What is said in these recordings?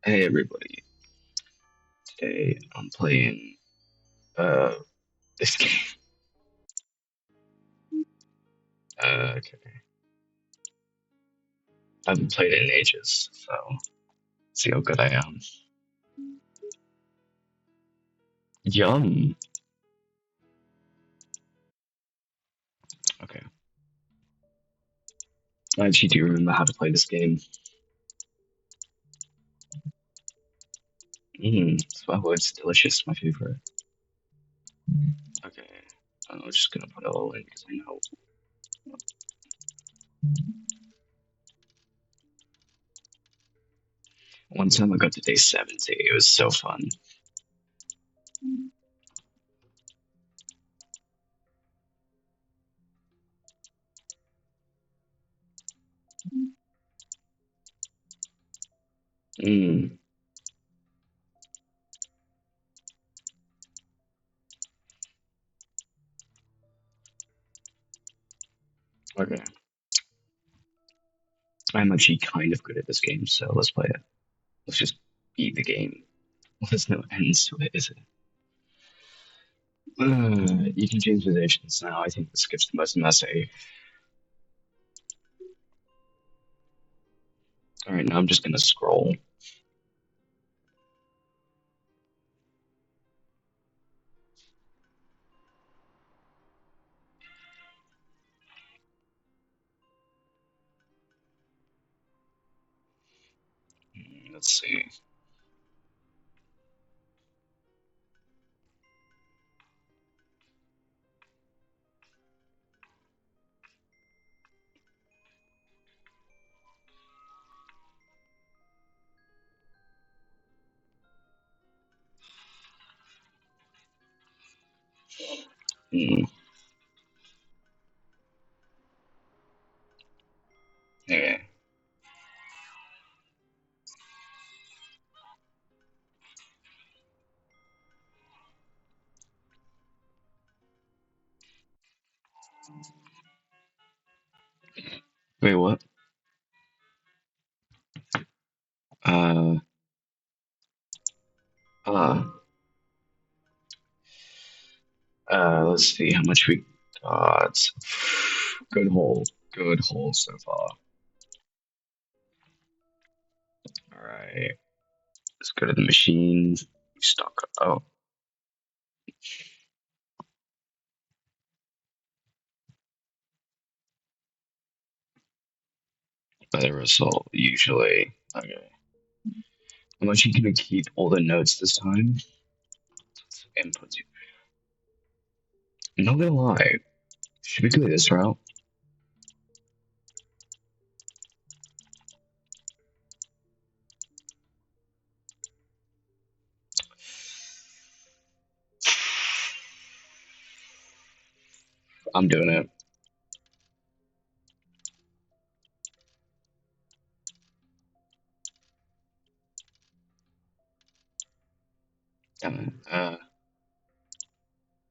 Hey everybody, today I'm playing uh this game. Okay. I haven't played it in ages, so see how good I am. Yum. Okay. I actually do remember how to play this game. Well, it's delicious, my favorite. Okay. I'm just gonna put it all in because I know. One time I got to day 70, it was so fun. Mm. Okay. I'm actually kind of good at this game, so let's play it. Let's just beat the game. There's no ends to it, is it? You can change positions now. I think this skips the most messy. All right, now I'm just gonna scroll. Let's see. Hmm. Okay. Wait, what? Uh, uh, let's see how much we got. Good haul. Good haul so far. All right. Let's go to the machine. Stock. Oh, better result usually. Okay. I'm actually gonna keep all the notes this time. Input. I'm not gonna lie. Should we go this route? I'm doing it.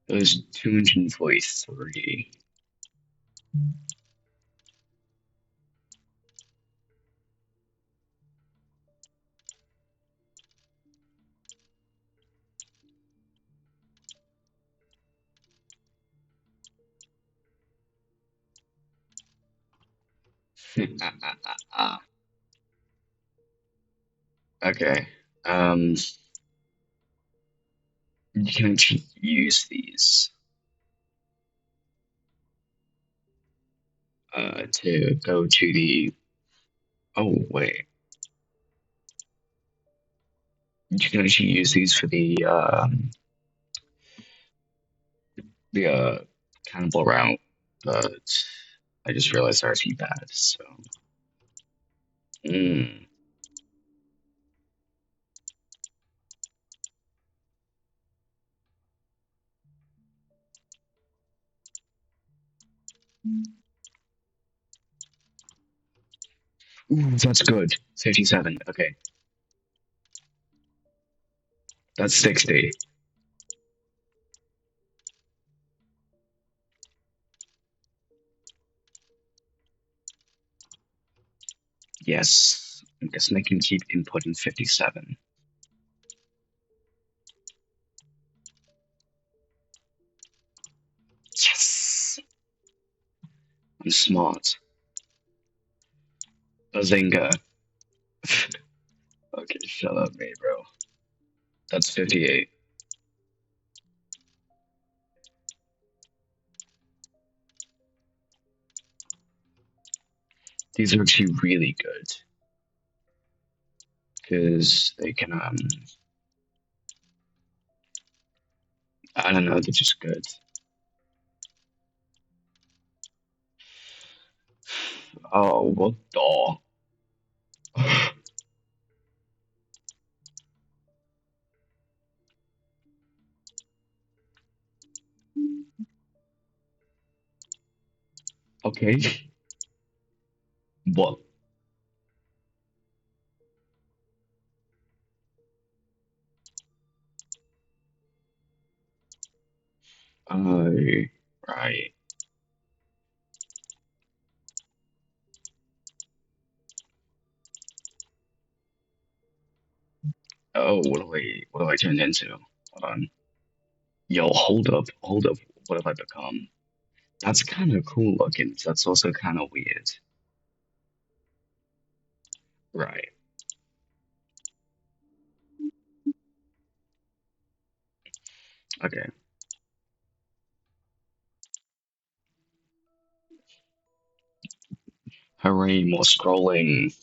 It was 243. Okay. Um, you can actually use these to go to the. Oh wait, you can actually use these for the cannibal route, but I just realized they're actually bad. So, mm. Ooh, that's good. 57. Okay, that's 60. Yes. I'm guessing I can keep inputting 57. Yes! I'm smart. Bazinga. Okay, shut up, me, bro. That's 58. These are actually really good. Because they can, I don't know, they're just good. Oh, what the? Okay. What? Oh, right. Oh, what do I turn into? Hold on. Yo, hold up. What have I become? That's kind of cool looking. That's also kind of weird. Right. Okay. Hooray, more scrolling.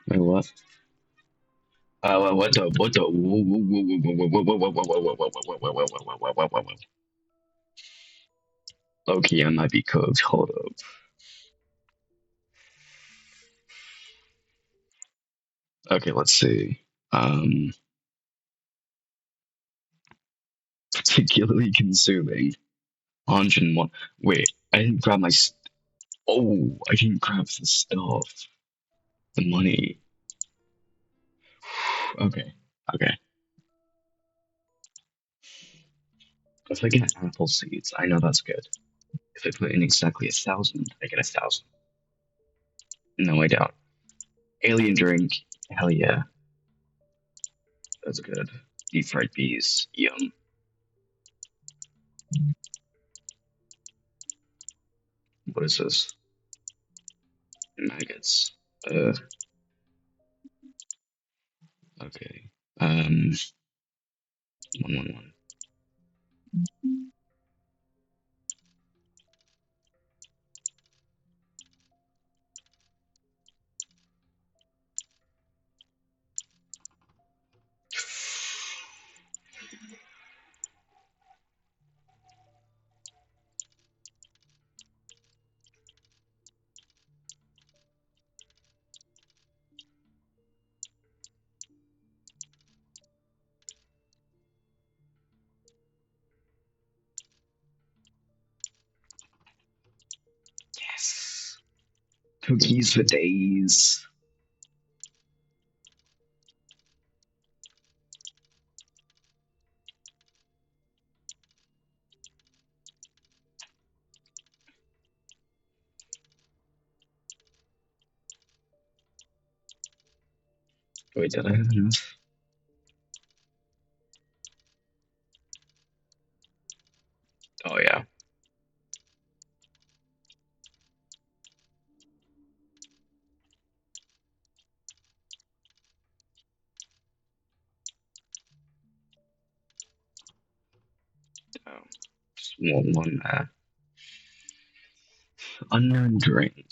Wait, what? What the? Loki, I might be cooked. Hold up. Okay, let's see. Um, particularly consuming. 101. Wait, I didn't grab my. Oh, I didn't grab the stuff. The money. Okay, okay. If I get apple seeds, I know that's good. If I put in exactly 1,000, I get 1,000. No, I doubt. Alien drink. Hell yeah, that's good. Deep fried bees. Yum. What is this? Maggots. Uh, okay. 111. Yes. Cookies for days. Wait, did I have enough? Oh yeah. Oh, just one there. Unknown drink.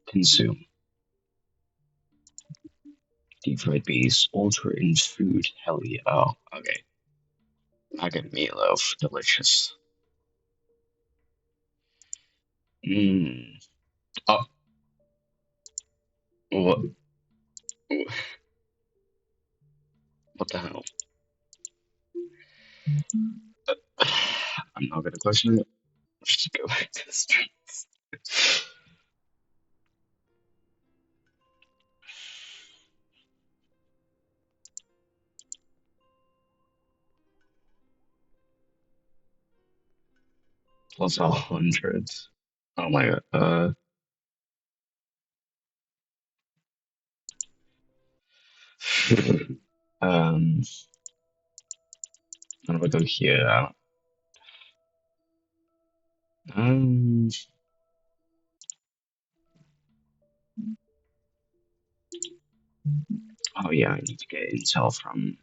Consume. Deep fried bees. Alter in food. Hell yeah. Oh, okay. I get meatloaf. Delicious. Mmm. Oh, what? What the hell? I'm not gonna question it. Let's just go back to the streets. Plus 100. Oh my god. Um, I'm gonna go here. Um, oh yeah, I need to get intel from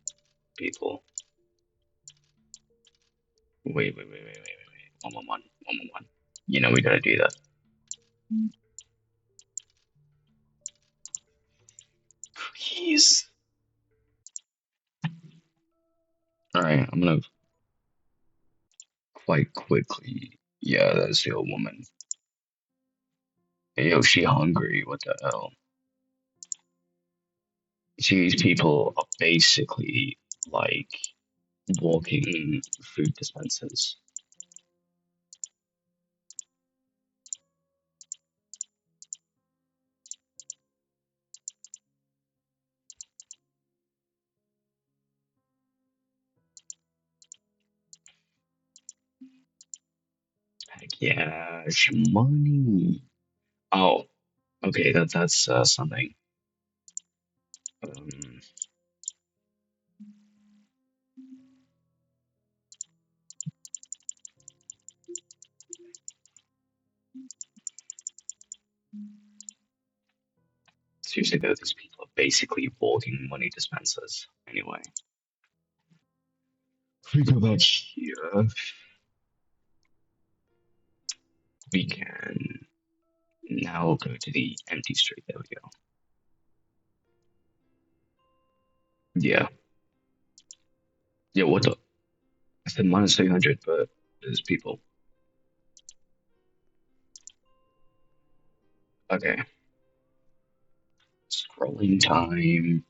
people. Wait. 111. You know we gotta do that. Please. Alright, I'm gonna quite quickly. Yeah, that's the old woman. Yo, she hungry. What the hell? These people are basically like walking food dispensers. Heck yeah, money. Oh, okay, that's something. Um, seriously though, these people are basically walking money dispensers. Anyway, if we go back here, we can now go to the empty street. There we go. Yeah. Yeah, what the? I said minus 300, but there's people. Okay. Scrolling time.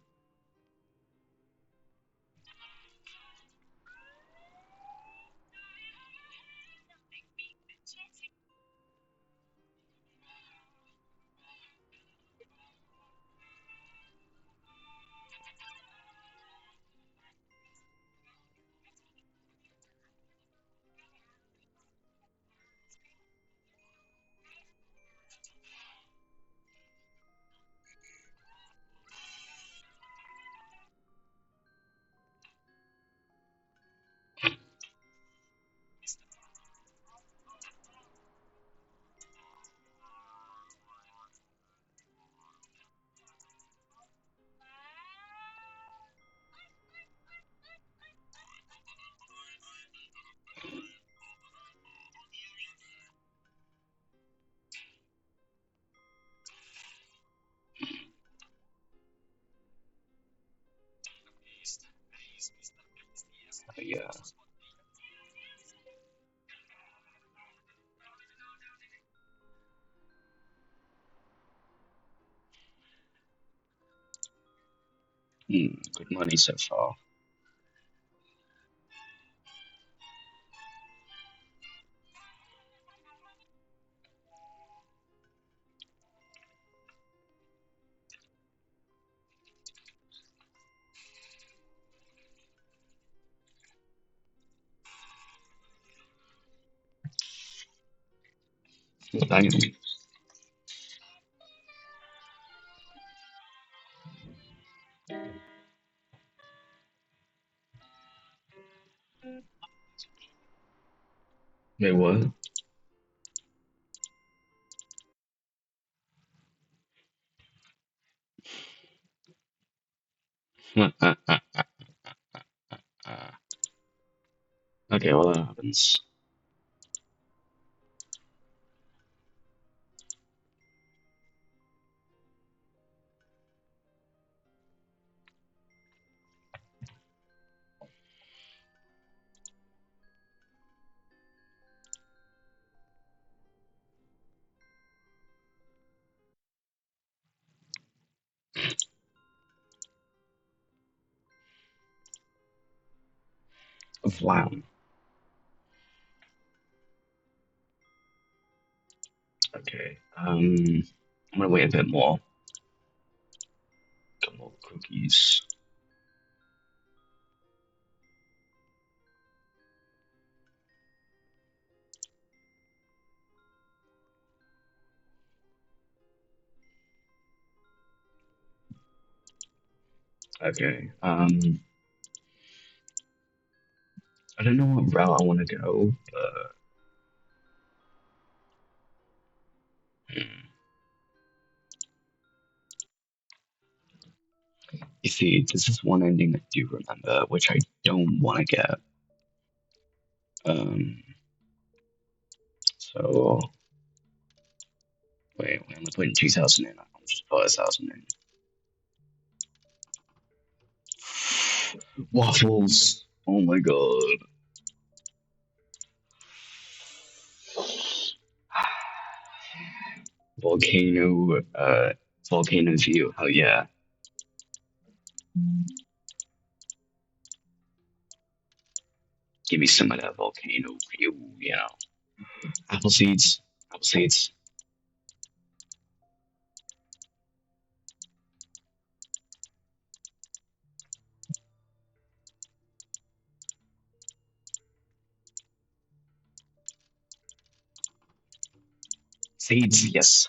Yeah. Good money so far. Damn. Wait, what? Okay, well that happens. of lamb. Okay. I'm gonna wait a bit more. Got more cookies. Okay. I don't know what route I want to go, but hmm. You see, this is one ending I do remember, which I don't want to get. Um, so wait, I'm putting 2,000 in. I'll just put 1,000 in. Waffles. Oh my god. Volcano. Volcano view. Hell yeah. Give me some of that volcano view. You know. Apple seeds. Apple seeds. Seeds. Yes.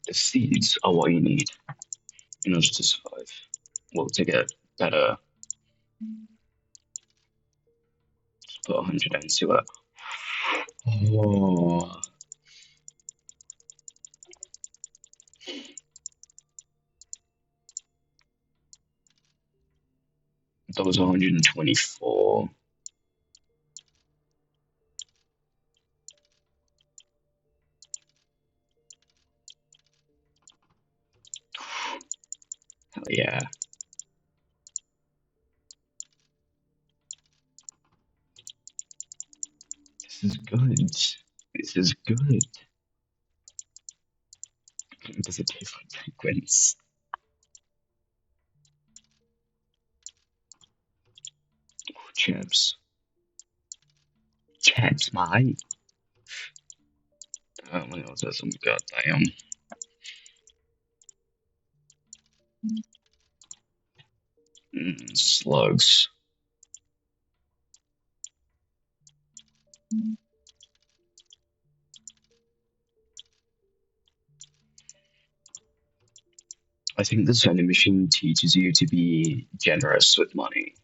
The seeds are what you need in order to survive. Well, to get better. Just put 100 in. See what. Oh. That was 124. Hell yeah. This is good. This is good. Does it taste like penguins? Chips. Chips, mate. What else has we got? Damn. Slugs. I think the vending machine teaches you to be generous with money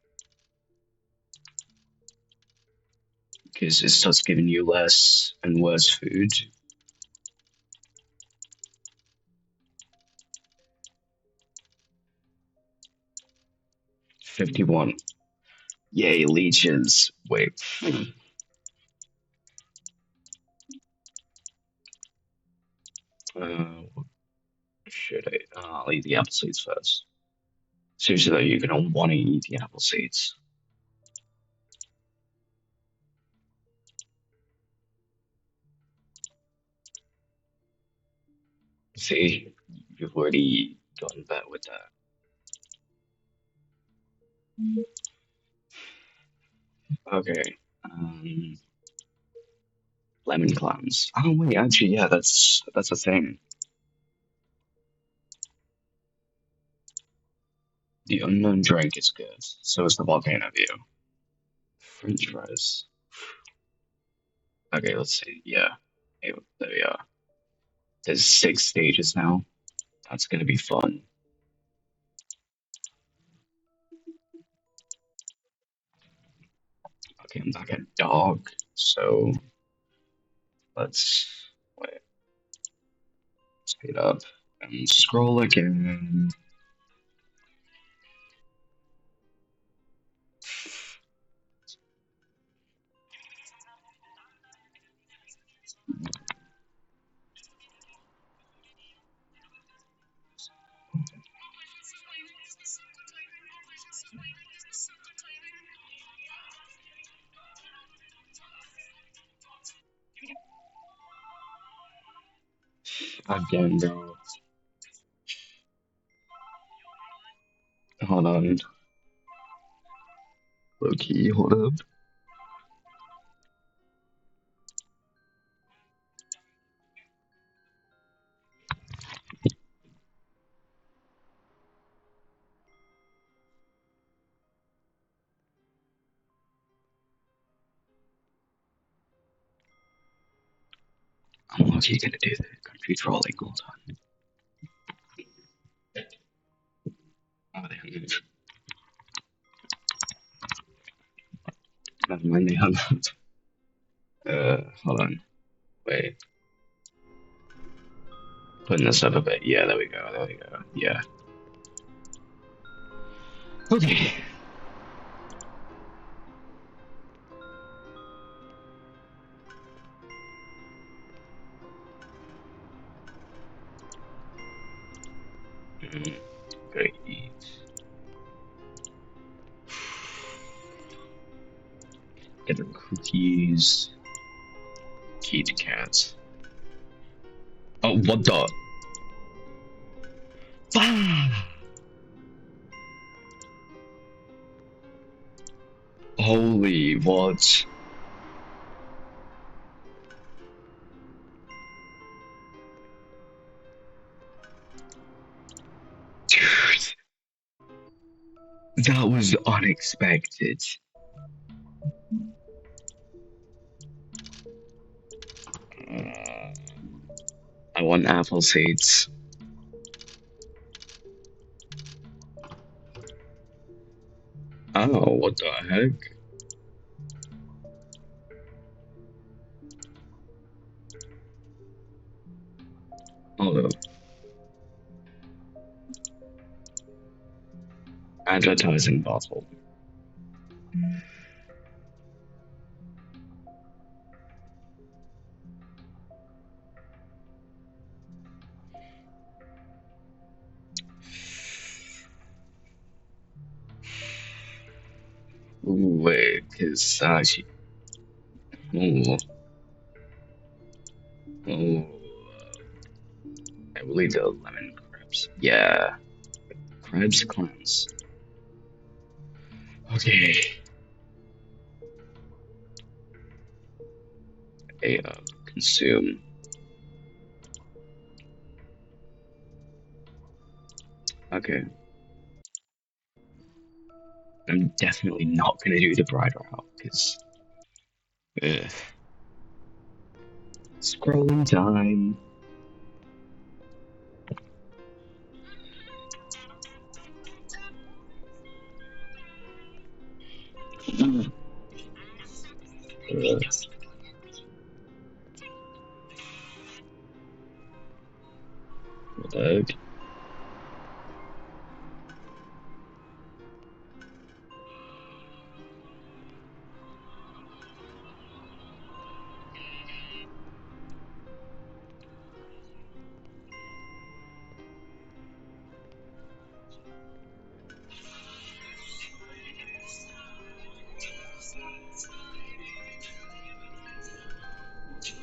because it starts giving you less and worse food. 51. Yay, leeches. Wait. What should I? I'll eat the apple seeds first. Seriously though, you're gonna want to eat the apple seeds. See, you've already gotten better with that. Okay. Lemon clams. Oh wait, actually, yeah, that's a thing. The unknown drink is good. So is the volcano view. French fries. Okay, let's see. Yeah, hey, there we are. There's 6 stages now. That's gonna be fun. Okay, I'm back at dog. So let's wait. Speed up and scroll again. Again, bro. Hold on. Okay, hold up. I'm lucky gonna do the country trolling. Hold on. Oh, they hung up. Never mind, they hung up. Hold on. Wait. Putting this up a bit. Yeah, there we go. There we go. Yeah. Okay. Gotta eat. Get them cookies. Kit Kats. Oh, what the? Holy, what? Dude, that was unexpected. I want apple seeds. Oh, what the heck? Hold up. Advertising bottle. Wait, cause oh, oh, I really do lemon crabs. Yeah, crabs clams. Okay. A consume. Okay. I'm definitely not gonna do the bride route because scrolling time. What the heck?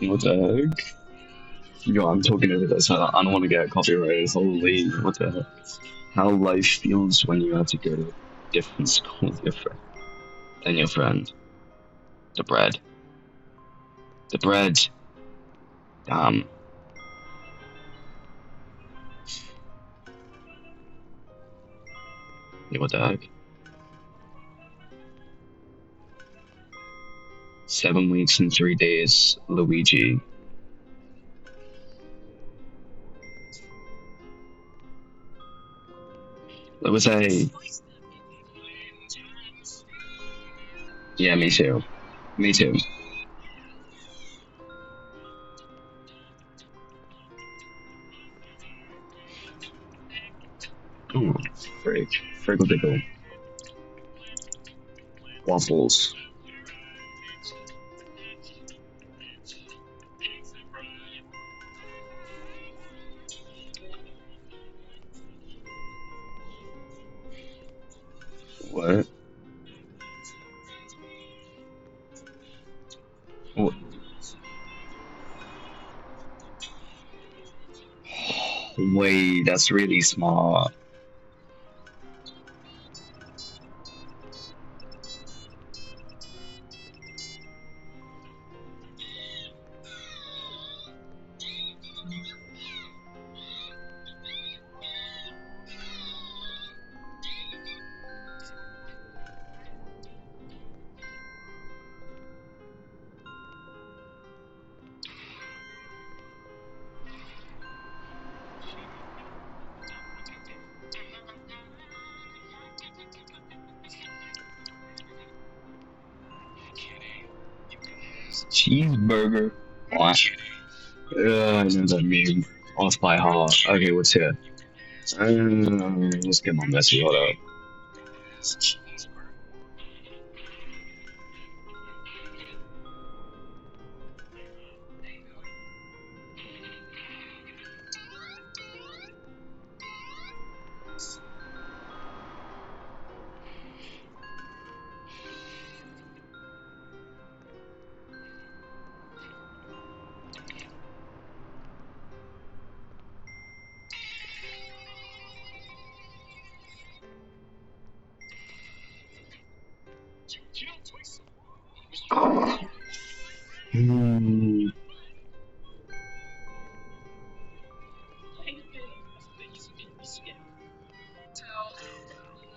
What the heck? Yo, I'm talking over this. I don't want to get copyrighted. Holy, what the heck? How life feels when you have to go to a different school with your friend than your friend. The bread. The bread. Damn. Yeah, what the heck? 7 weeks and 3 days, Luigi. What was I? Yeah, me too. Me too. Oh, frig. Friggle waffles. What? What? Wait, that's really smart. Cheeseburger. What? I know that meme off by heart. Okay, what's here? Let's get my messy. Hold up. Hmm.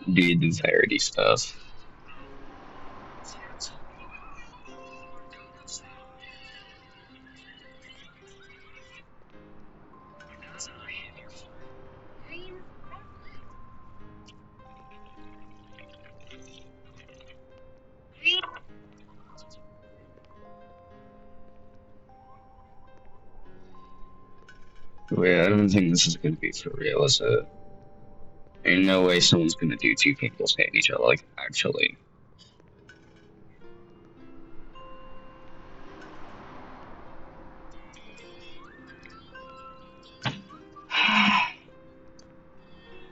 The entirety stuff. Wait, I don't think this is gonna be for real, is it? Ain't no way someone's gonna do two people hitting each other, like, actually.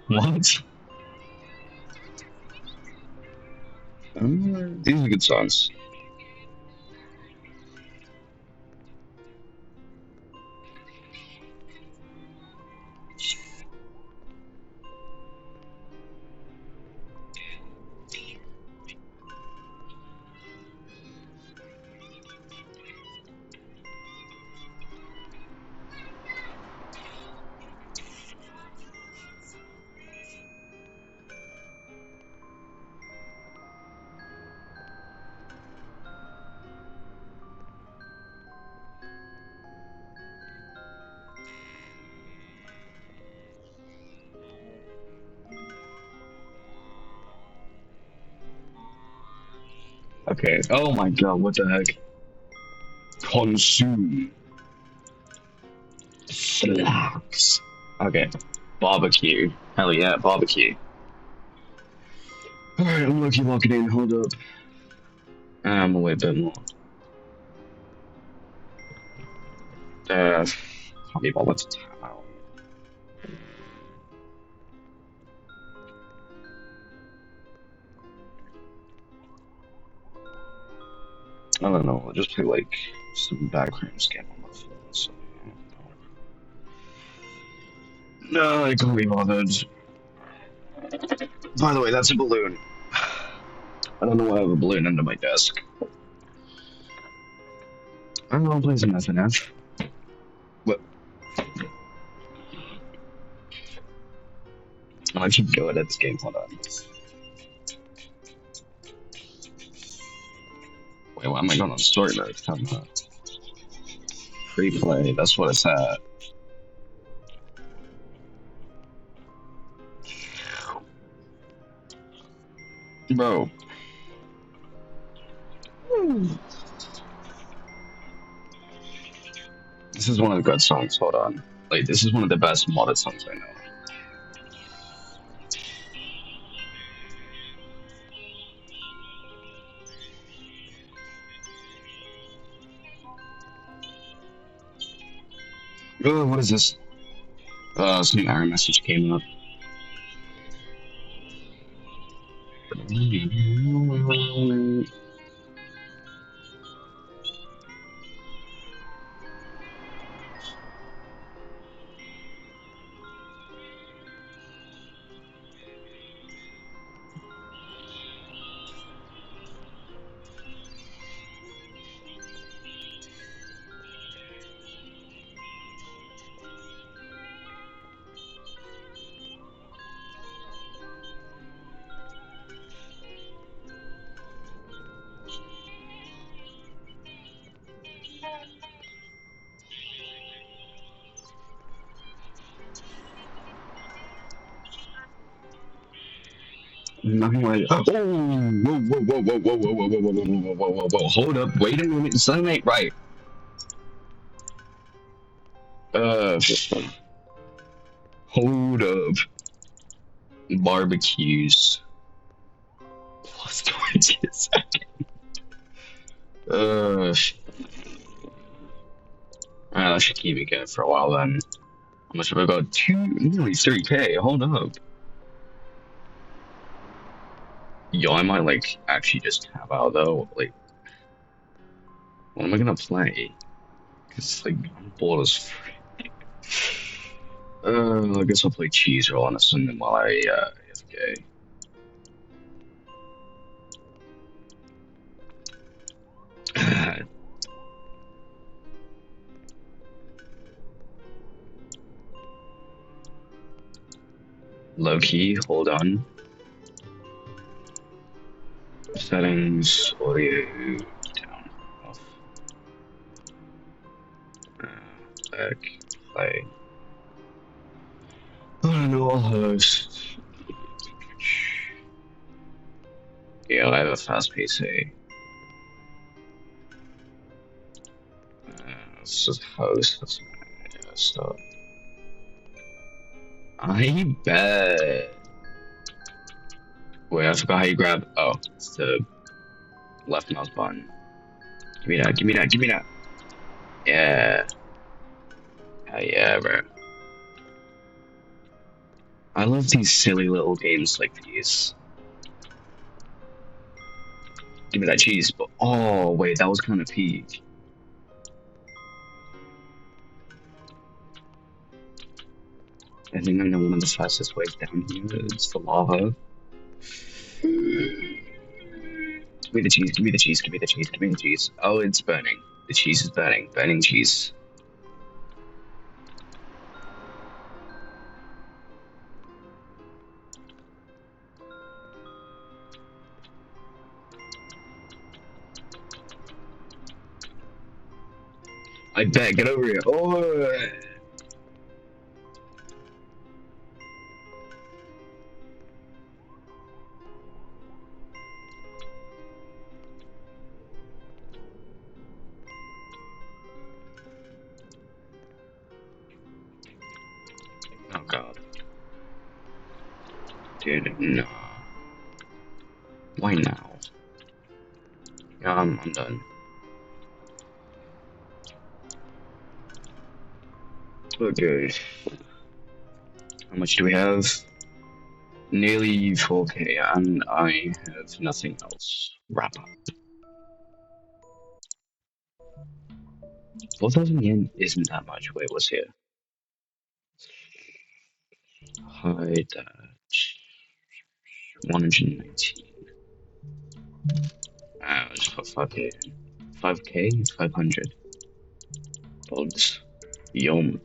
What? These are good songs. Okay. Oh my god, what the heck? Consume. Slaps. Okay. Barbecue. Hell yeah, barbecue. Alright, I'm lucky locking in. Hold up. I'm gonna wait a bit more. Can't be bothered to town. I don't know. I'll just play like some background scan on my phone. So, no, I can't be bothered. By the way, that's a balloon. I don't know why I have a balloon under my desk. I don't know. I'm playing some FNF. What? I keep going at this game. Hold on. Wait, why am I going on story mode? Come on. Free play. That's what it's at. Bro. This is one of the good songs. Hold on. Like, this is one of the best modded songs I know. Oh, what is this? Some error message came up. Nothing like. Oh, whoa, whoa, whoa, whoa, whoa, whoa, whoa, whoa, whoa, whoa, whoa, whoa, whoa! Hold up! Wait a minute. Something ain't right. Uh, hold up. Barbecues. Plus 20 a second. I should keep it good for a while then. How much have I got? Nearly 3K. Hold up. Yo, I might like actually just tap out though. Like, what am I gonna play? Cause like I'm bored as frick. I guess I'll play cheese roll on a Sunday while I AFK. Low key, hold on. Settings, audio, down, off. Back, play. I don't know, I'll host. Yeah, I have a fast PC. Let's just host. That's start. I bet. Wait, I forgot how you grab. Oh, it's the left mouse button. Give me that, give me that, give me that. Yeah. Hell yeah, bro. I love these silly little games like these. Give me that cheese. But oh, wait, that was kind of peak. I think I know one of the fastest ways down here. It's the lava. Give me the cheese, give me the cheese, give me the cheese, give me the cheese. Oh, it's burning. The cheese is burning. Burning cheese. I bet. Get over here. Oh. Oh god. Dude, no. Why now? Yeah, I'm done. Okay. How much do we have? Nearly 4K, and I have nothing else. Wrap up. 4,000 yen isn't that much. Wait, what's here? Hide that. 119. Just put 5K. 5K? 500. Bugs. Yum.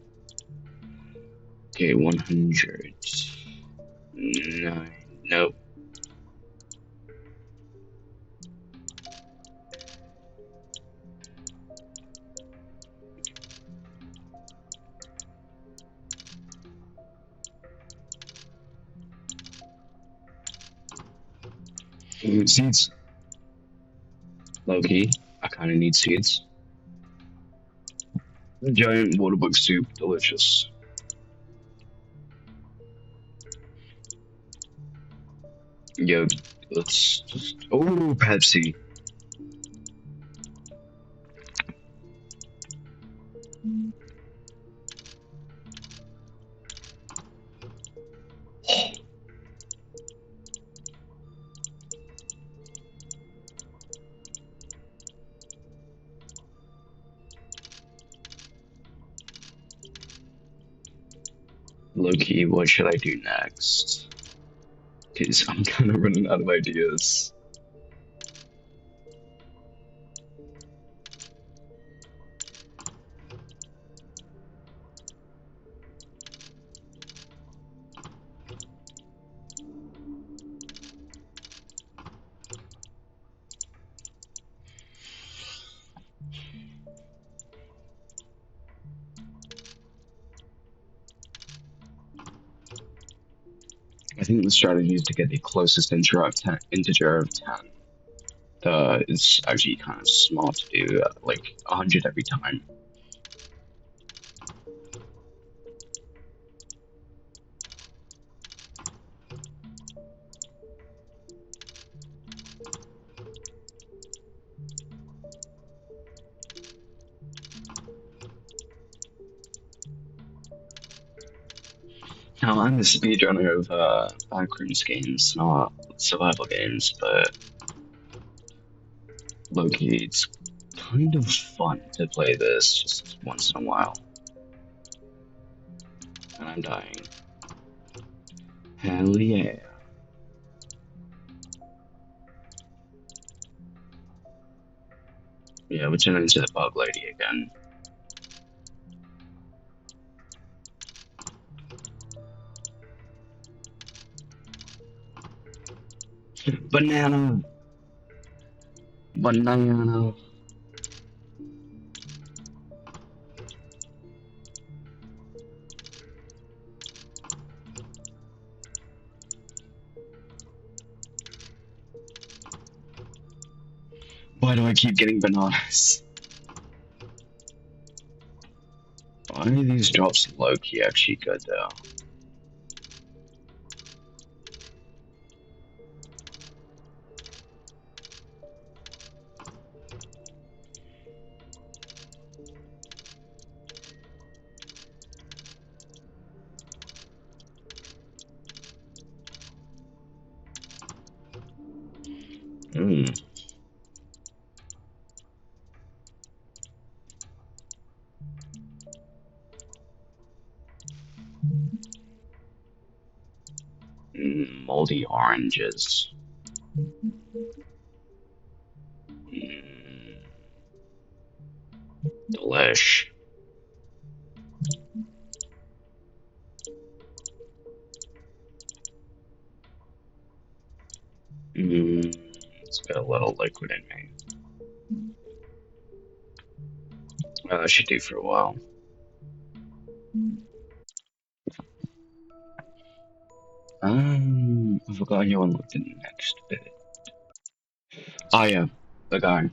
Okay, 100. 9. Nope. Seeds. Low-key. I kinda need seeds. Giant water bug soup. Delicious. Yo, let's just. Oh, Pepsi. Low-key, what should I do next? Because I'm kind of running out of ideas. I think the strategy is to get the closest integer of 10. It's actually kind of smart to do like 100 every time. Now, I'm a speedrunner of backrooms games, not survival games, but low-key, it's kind of fun to play this just once in a while. And I'm dying. Hell yeah. Yeah, we're turning into the bug lady again. Banana! Banana! Why do I keep getting bananas? Why are these drops low-key actually good though? Mmm. Moldy oranges. Mmm. Delish. Mmm. It's got a little liquid in me. That should do for a while. I forgot you unlocked the next bit. Oh yeah, the guy.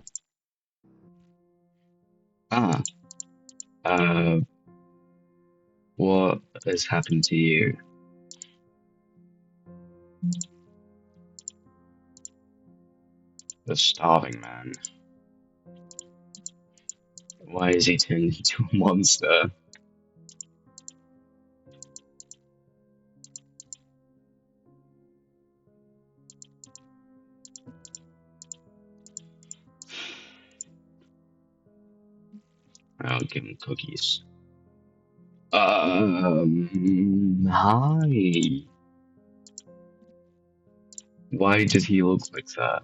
Ah, uh, what has happened to you? The starving man. Why is he turned into a monster? I'll give him cookies. Hi. Why does he look like that?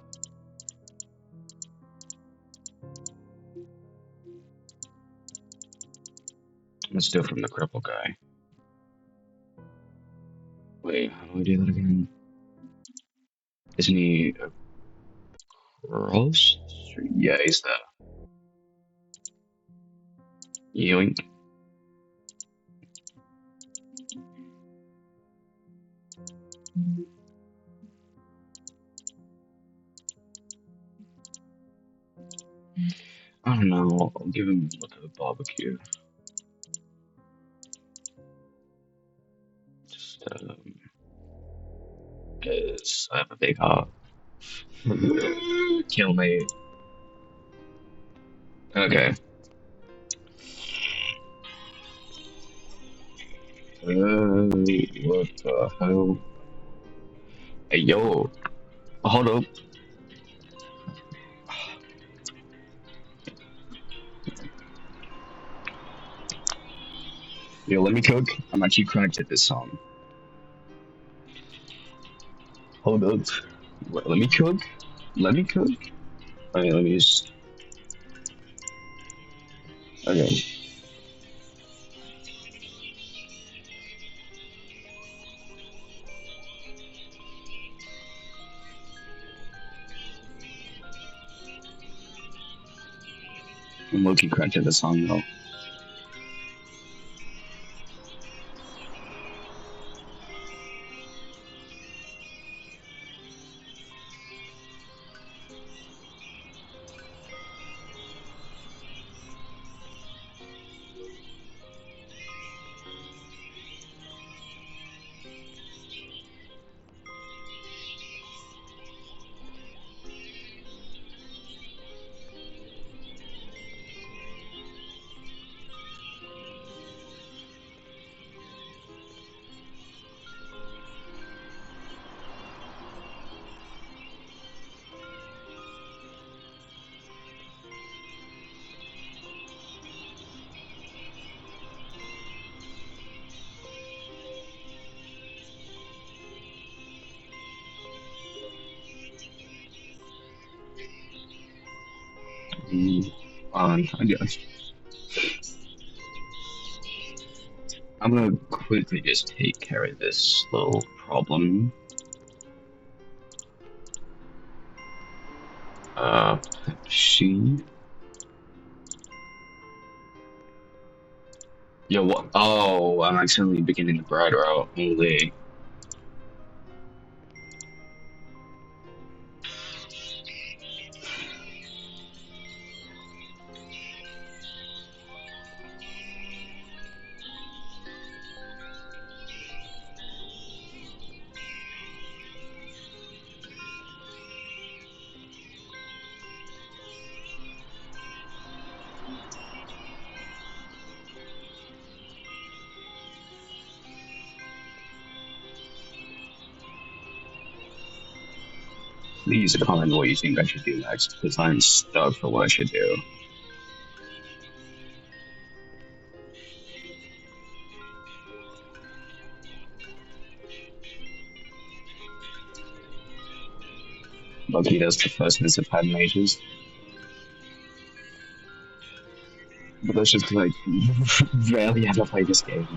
Let's do it from the cripple guy. Wait, how do I do that again? Isn't he across? Yeah, he's there. Yoink. I don't know, I'll give him a look at the barbecue. Just, cause I have a big heart. Kill me. Okay. What the hell? Hey, yo. Hold up. Yo, let me cook. I'm actually cracked at this song. Hold up. Wait, let me cook. Let me cook. Okay, let me just. Okay. I'm looking cracked at this song though. I guess. I'm gonna quickly just take care of this little problem. Pepsi. Yo, what? Oh, I'm accidentally beginning the bread route. Holy. Please comment what you think I should do next, because I'm stuck for what I should do. Lucky that's the first instance I've had mages. But that's just because I rarely ever play this game.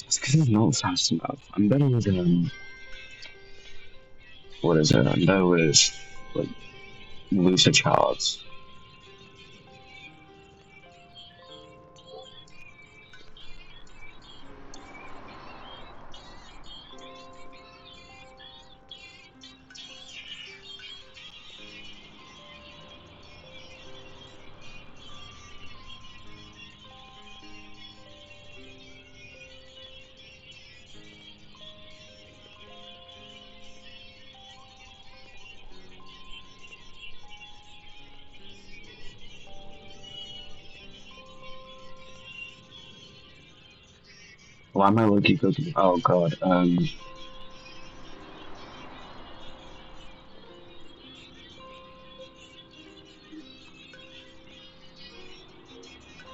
It's because it's not fast enough. I'm better with, what is it? I'm better with, like, looser charts. Why am I lucky cooking? Oh god, I'm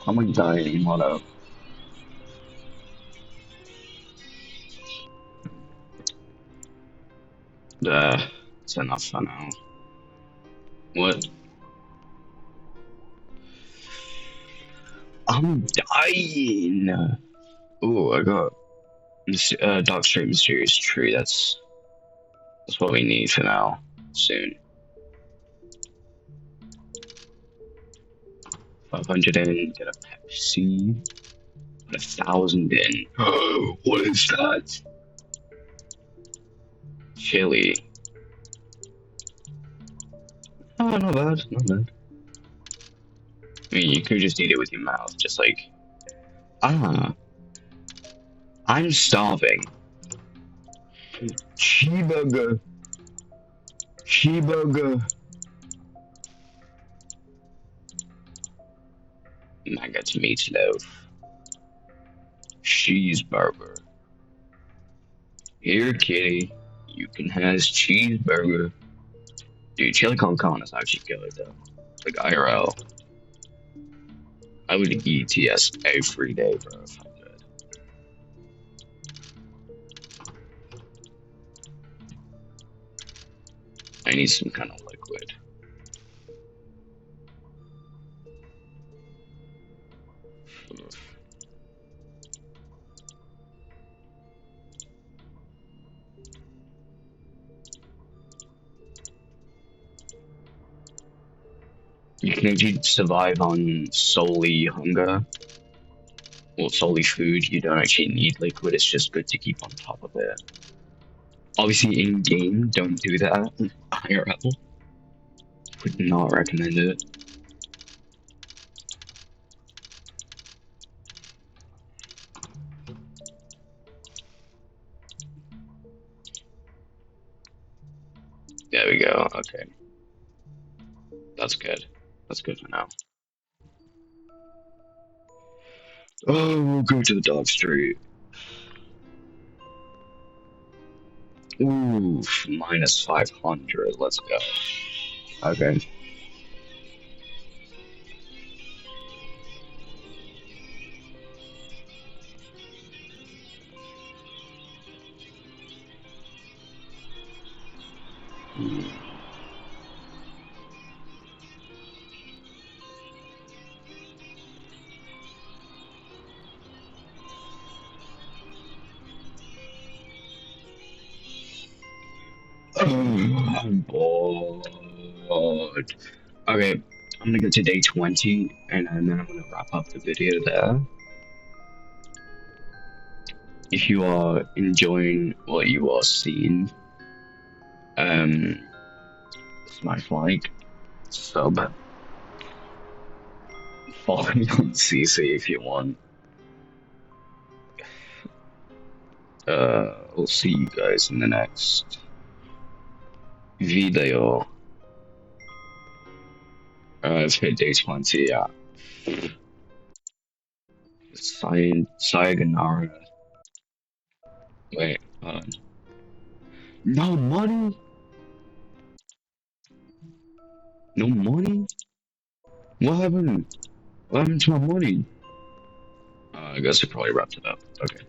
like dying, what up? It's enough for now. What? I'm dying! Ooh, I got Dark Straight Mysterious Tree, that's what we need for now. Soon. 500 in, get a Pepsi. Put 1,000 in. What is that? Chili. Oh, not bad, not bad. I mean, you could just eat it with your mouth, just like... I'm starving. Cheeseburger. Cheeseburger. Maggots meatloaf. Cheeseburger. Here, kitty. You can have cheeseburger. Dude, chili con carne is actually good, though. Like, IRL. I would eat TS every day, bro, if I could. I need some kind of liquid. You can actually survive on solely hunger. Or solely food. You don't actually need liquid, it's just good to keep on top of it. Obviously, in game, don't do that. IRL. Would not recommend it. There we go, okay. That's good. That's good for now. Oh, we'll go to the dog street. Ooh, minus 500. Let's go. Okay. I'm bored. Okay, I'm gonna go to day 20, and then I'm gonna wrap up the video there. If you are enjoying what you are seeing, um, smash like, sub, follow me on CC if you want. We'll see you guys in the next video. Let's hit day 20, yeah. Sayonara. Wait, no money? No money? What happened? What happened to my money? I guess I probably wrapped it up. Okay.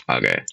Okay.